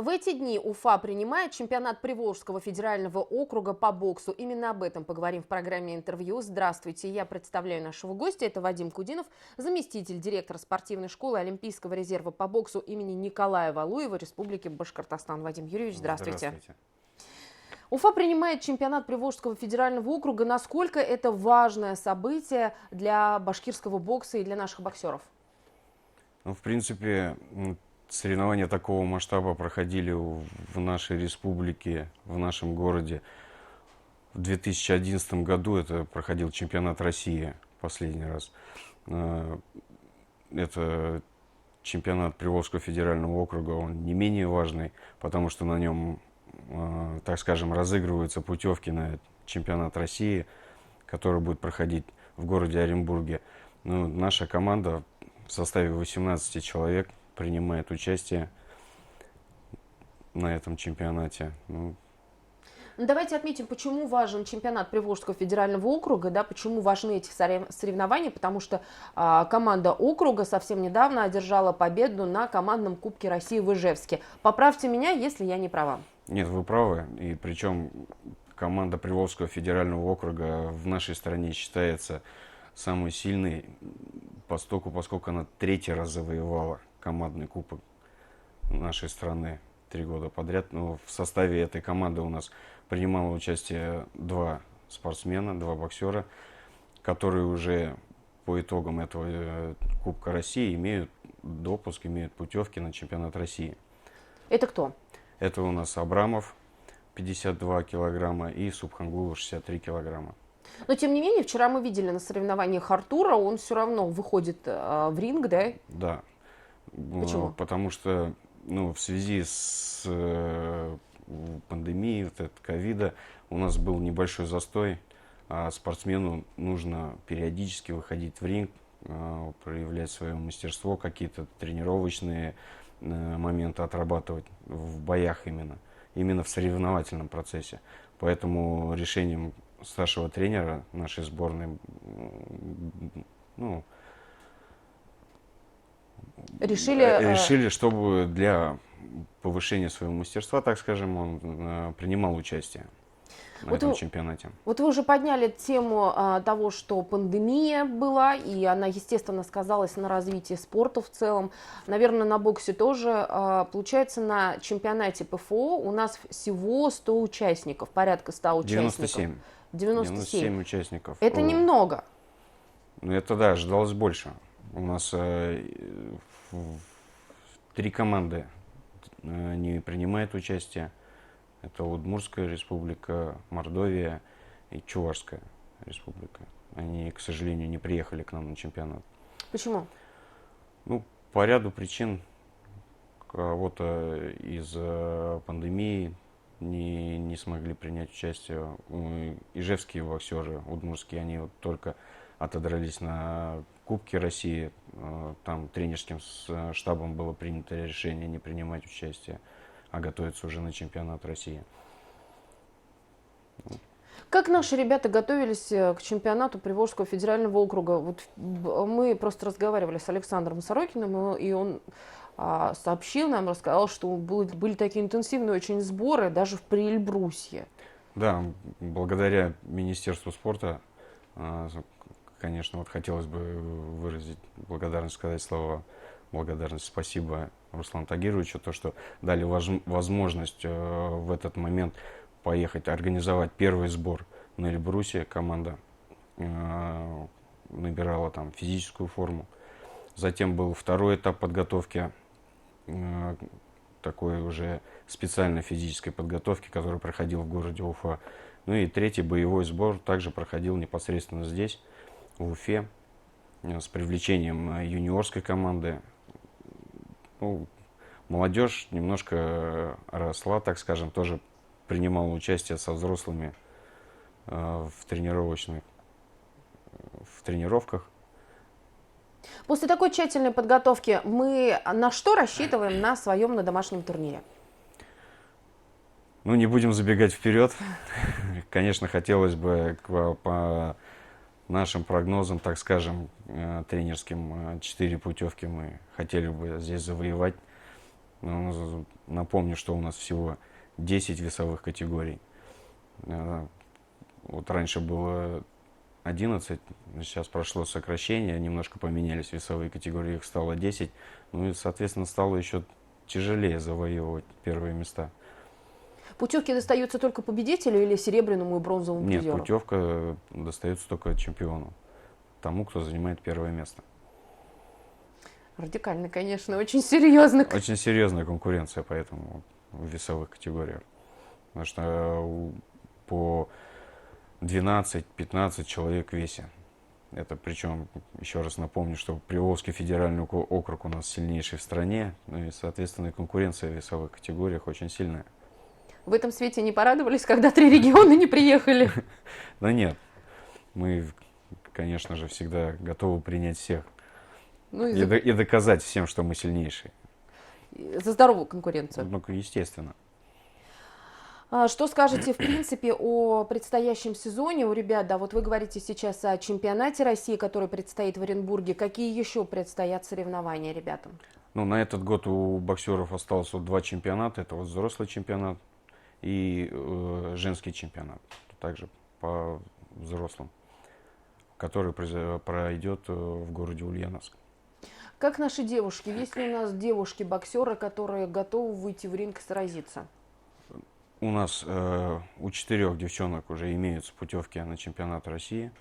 В эти дни Уфа принимает чемпионат Приволжского федерального округа по боксу. Именно об этом поговорим в программе «Интервью». Здравствуйте, я представляю нашего гостя. Это Вадим Кудинов, заместитель директора спортивной школы Олимпийского резерва по боксу имени Николая Валуева Республики Башкортостан. Вадим Юрьевич, здравствуйте. Здравствуйте. Уфа принимает чемпионат Приволжского федерального округа. Насколько это важное событие для башкирского бокса и для наших боксеров? Ну, в принципе, соревнования такого масштаба проходили в нашей республике, в нашем городе. В 2011 году это проходил чемпионат России последний раз. Это чемпионат Приволжского федерального округа, он не менее важный, потому что на нем, так скажем, разыгрываются путевки на чемпионат России, который будет проходить в городе Оренбурге. Ну, наша команда в составе 18 человек принимает участие на этом чемпионате. Давайте отметим, почему важен чемпионат Приволжского федерального округа, да, почему важны эти соревнования, потому что команда округа совсем недавно одержала победу на командном Кубке России в Ижевске. Поправьте меня, если я не права. Нет, вы правы, и причем команда Приволжского федерального округа в нашей стране считается самой сильной, поскольку она 3-й раз завоевала командный кубок нашей страны 3 года подряд. Но в составе этой команды у нас принимало участие 2 спортсмена, 2 боксера, которые уже по итогам этого Кубка России имеют допуск, имеют путевки на чемпионат России. Это кто? Это у нас Абрамов 52 килограмма и Субхангулов 63 килограмма. Но тем не менее, вчера мы видели на соревнованиях Артура, он все равно выходит в ринг, да? Да. Почему? Потому что в связи с пандемией, вот этот ковида, у нас был небольшой застой, а спортсмену нужно периодически выходить в ринг, проявлять свое мастерство, какие-то тренировочные моменты отрабатывать в боях именно в соревновательном процессе. Поэтому решением старшего тренера нашей сборной решили, чтобы для повышения своего мастерства, так скажем, он принимал участие на этом чемпионате. Вот вы уже подняли тему того, что пандемия была, и она, естественно, сказалась на развитии спорта в целом. Наверное, на боксе тоже. Получается, на чемпионате ПФО у нас всего 100 участников, порядка 100 участников. 97 участников. Это немного. Ну, это да, ожидалось больше. У нас 3 команды не принимают участие. Это Удмуртская республика, Мордовия и Чувашская республика. Они, к сожалению, не приехали к нам на чемпионат. Почему? По ряду причин. Кого-то из-за пандемии не смогли принять участие. Ижевские боксеры, удмуртские, они только отодрались на Кубке России. Там тренерским штабом было принято решение не принимать участие, а готовиться уже на чемпионат России. Как наши ребята готовились к чемпионату Приволжского федерального округа? Вот мы просто разговаривали с Александром Сорокиным, и он сообщил нам, рассказал, что были такие интенсивные очень сборы даже в Приэльбрусье. Да, благодаря Министерству спорта, конечно, хотелось бы выразить благодарность, сказать слова благодарность, спасибо Руслану Тагировичу, то, что дали возможность в этот момент поехать, организовать первый сбор на Эльбрусе. Команда набирала там физическую форму. Затем был второй этап подготовки, такой уже специальной физической подготовки, который проходил в городе Уфа. Ну и третий боевой сбор также проходил непосредственно здесь, в Уфе, с привлечением юниорской команды. Молодежь немножко росла, так скажем, тоже принимала участие со взрослыми в тренировках. После такой тщательной подготовки мы на что рассчитываем на своем домашнем турнире? Не будем забегать вперед. Конечно, хотелось бы по нашим прогнозам, так скажем, тренерским, 4 путевки мы хотели бы здесь завоевать. Напомню, что у нас всего 10 весовых категорий. Вот раньше было 11, сейчас прошло сокращение, немножко поменялись весовые категории, их стало 10. Ну и, соответственно, стало еще тяжелее завоевывать первые места. Путевки достаются только победителю или серебряному и бронзовому Нет, призеру? путевка достается только чемпиону, тому, кто занимает первое место. Радикально, конечно, очень серьезно. Очень серьезная конкуренция поэтому в весовых категориях. Потому что по 12-15 человек в весе. Это причем, еще раз напомню, что Приволжский федеральный округ у нас сильнейший в стране, ну и, соответственно, конкуренция в весовых категориях очень сильная. В этом свете не порадовались, когда 3 региона не приехали? Да нет, мы, конечно же, всегда готовы принять всех. Ну, И доказать всем, что мы сильнейшие. за здоровую конкуренцию. Ну, естественно. Что скажете, в принципе, о предстоящем сезоне у ребят? Да, вот вы говорите сейчас о чемпионате России, который предстоит в Оренбурге. Какие еще предстоят соревнования ребятам? Ну, на этот год у боксеров осталось вот 2 чемпионата. Это вот взрослый чемпионат и женский чемпионат. Также по взрослым, который пройдет в городе Ульяновск. Как наши девушки? Есть ли у нас девушки-боксеры, которые готовы выйти в ринг и сразиться? У нас у 4 девчонок уже имеются путевки на чемпионат России.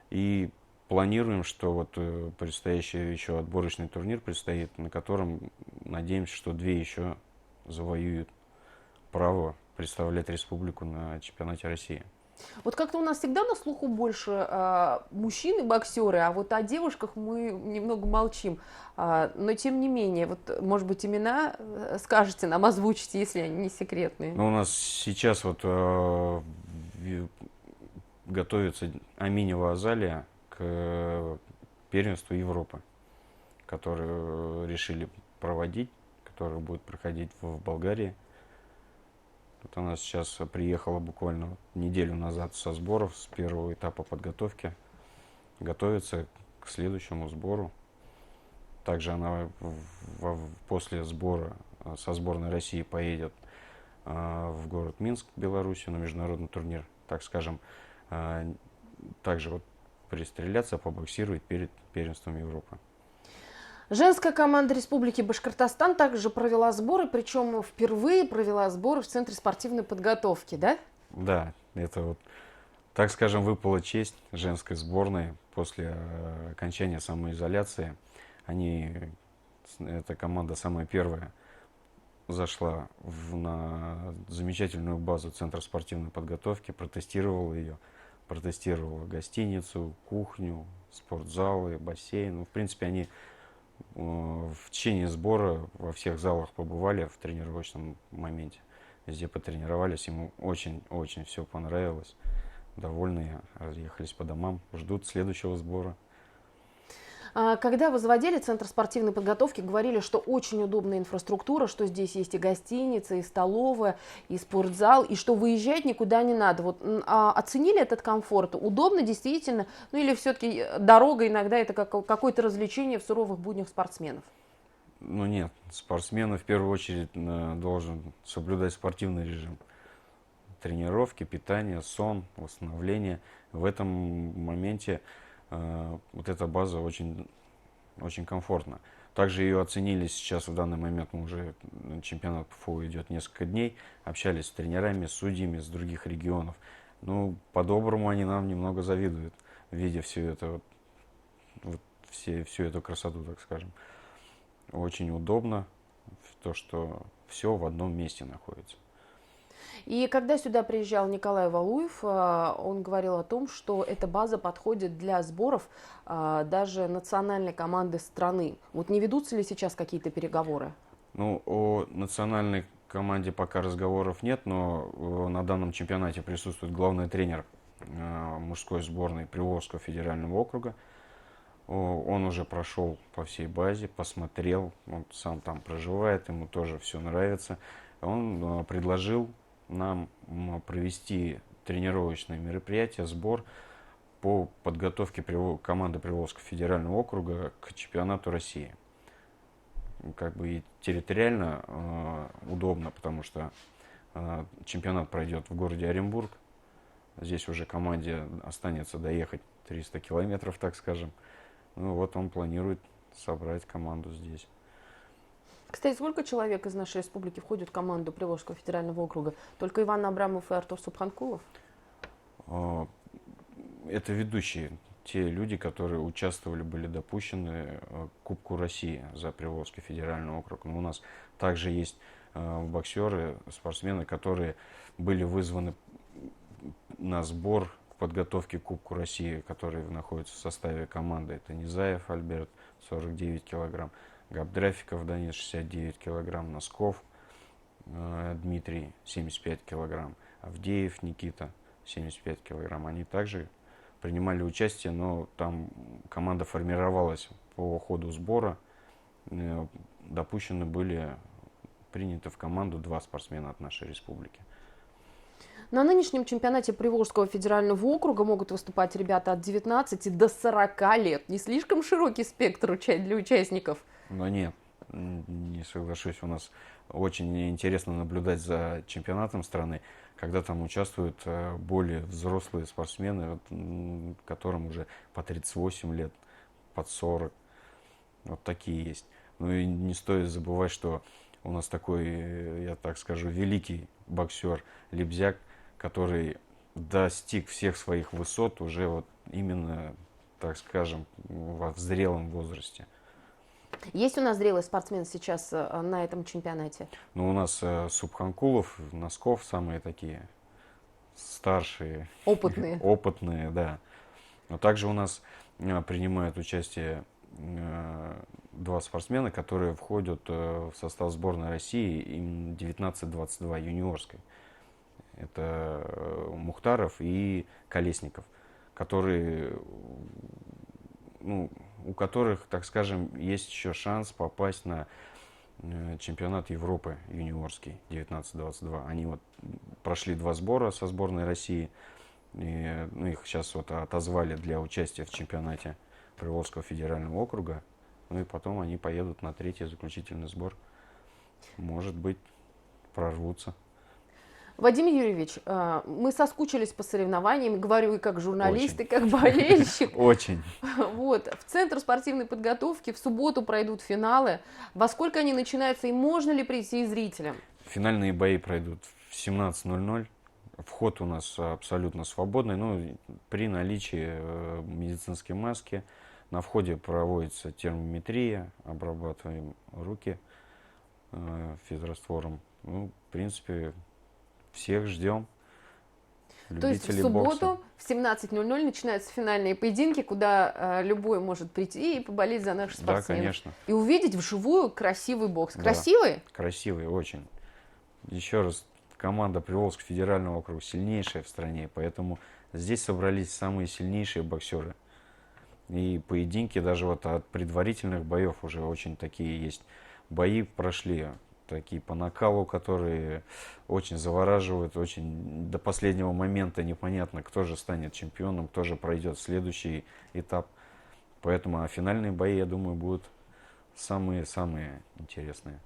И планируем, что вот предстоящий еще отборочный турнир предстоит, на котором надеемся, что 2 еще завоюют право представлять республику на чемпионате России. Вот как-то у нас всегда на слуху больше мужчины-боксеры, а вот о девушках мы немного молчим. Но тем не менее, вот, может быть, имена скажете нам, озвучите, если они не секретные. Но у нас сейчас вот готовится Аминева Азалия к первенству Европы, которое решили проводить, которое будет проходить в Болгарии. Вот она сейчас приехала буквально неделю назад со сборов, с первого этапа подготовки. Готовится к следующему сбору. Также она после сбора со сборной России поедет в город Минск, Белоруссию, на международный турнир, так скажем. Также вот пристреляться, побоксировать перед первенством Европы. Женская команда Республики Башкортостан также провела сборы, причем впервые провела сборы в Центре спортивной подготовки, да? Да, это вот, так скажем, выпала честь женской сборной после окончания самоизоляции. Эта команда самая первая зашла на замечательную базу Центра спортивной подготовки, протестировала ее, протестировала гостиницу, кухню, спортзалы, бассейн. Ну, в принципе, они в течение сбора во всех залах побывали в тренировочном моменте. Везде потренировались, ему очень-очень все понравилось. Довольные, разъехались по домам, ждут следующего сбора. Когда возводили Центр спортивной подготовки, говорили, что очень удобная инфраструктура, что здесь есть и гостиница, и столовая, и спортзал, и что выезжать никуда не надо. Вот, оценили этот комфорт? Удобно действительно? Ну или все-таки дорога иногда это какое-то развлечение в суровых буднях спортсменов? Ну нет, спортсмен в первую очередь должен соблюдать спортивный режим. Тренировки, питание, сон, восстановление. В этом моменте вот эта база очень, очень комфортна. Также ее оценили сейчас в данный момент, мы уже чемпионат ПФУ идет несколько дней, общались с тренерами, с судьями с других регионов. Ну, по-доброму они нам немного завидуют, видя всю эту красоту, так скажем. Очень удобно, то, что все в одном месте находится. И когда сюда приезжал Николай Валуев, он говорил о том, что эта база подходит для сборов даже национальной команды страны. Вот не ведутся ли сейчас какие-то переговоры? Ну, о национальной команде пока разговоров нет, но на данном чемпионате присутствует главный тренер мужской сборной Приволжского федерального округа. Он уже прошел по всей базе, посмотрел, он сам там проживает, ему тоже все нравится. Он предложил нам провести тренировочное мероприятие, сбор по подготовке команды Приволжского федерального округа к чемпионату России. как бы и территориально удобно, потому что чемпионат пройдет в городе Оренбург. Здесь уже команде останется доехать 300 километров, так скажем. Ну вот он планирует собрать команду здесь. Кстати, сколько человек из нашей республики входит в команду Приволжского федерального округа? Только Иван Абрамов и Артур Субханкулов? Это ведущие, те люди, которые участвовали, были допущены к Кубку России за Приволжский федеральный округ. Но у нас также есть боксеры, спортсмены, которые были вызваны на сбор к подготовке к Кубку России, которые находятся в составе команды. Это Низаев Альберт, 49 килограмм, Габдрафиков Данис, 69 килограмм, Носков Дмитрий, 75 килограмм, Авдеев Никита, 75 килограмм. Они также принимали участие, но там команда формировалась по ходу сбора. Допущены были, приняты в команду 2 спортсмена от нашей республики. На нынешнем чемпионате Приволжского федерального округа могут выступать ребята от 19 до 40 лет. Не слишком широкий спектр для участников? Но нет, не соглашусь. У нас очень интересно наблюдать за чемпионатом страны, когда там участвуют более взрослые спортсмены, которым уже по 38 лет, под 40. Вот такие есть. Ну и не стоит забывать, что у нас такой, я так скажу, великий боксер Лебзяк, который достиг всех своих высот уже вот именно, так скажем, в зрелом возрасте. Есть у нас зрелый спортсмен сейчас на этом чемпионате? Ну, у нас Субханкулов, Носков самые такие старшие. Опытные. Опытные, да. Но также у нас принимают участие 2 спортсмена, которые входят в состав сборной России именно 19-22 юниорской. Это Мухтаров и Колесников, которые, ну, у которых, так скажем, есть еще шанс попасть на чемпионат Европы юниорский 19-22. Они вот прошли 2 сбора со сборной России. И, ну, их сейчас вот отозвали для участия в чемпионате Приволжского федерального округа. Ну и потом они поедут на 3-й заключительный сбор. Может быть, прорвутся. Вадим Юрьевич, мы соскучились по соревнованиям, говорю и как журналист, Очень. и как болельщик. Очень. Вот. В Центр спортивной подготовки в субботу пройдут финалы. Во сколько они начинаются и можно ли прийти зрителям? Финальные бои пройдут в 17:00. Вход у нас абсолютно свободный. Ну, при наличии медицинской маски. На входе проводится термометрия, обрабатываем руки физраствором. Ну, в принципе, всех ждем. То есть в субботу в 17:00 начинаются финальные поединки, куда любой может прийти и поболеть за наших спортсменов. Да, конечно. И увидеть вживую красивый бокс. Да. Красивый? Красивый, очень. Еще раз, команда Приволжского федерального округа сильнейшая в стране, поэтому здесь собрались самые сильнейшие боксеры. И поединки даже вот от предварительных боев уже очень такие есть. Бои прошли такие по накалу, которые очень завораживают, очень до последнего момента непонятно, кто же станет чемпионом, кто же пройдет следующий этап. Поэтому финальные бои, я думаю, будут самые-самые интересные.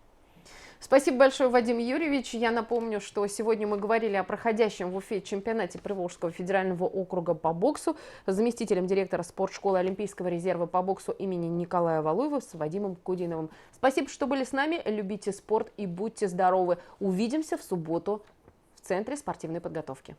Спасибо большое, Вадим Юрьевич. Я напомню, что сегодня мы говорили о проходящем в Уфе чемпионате Приволжского федерального округа по боксу с заместителем директора спортшколы Олимпийского резерва по боксу имени Николая Валуева с Вадимом Кудиновым. Спасибо, что были с нами. Любите спорт и будьте здоровы. Увидимся в субботу в Центре спортивной подготовки.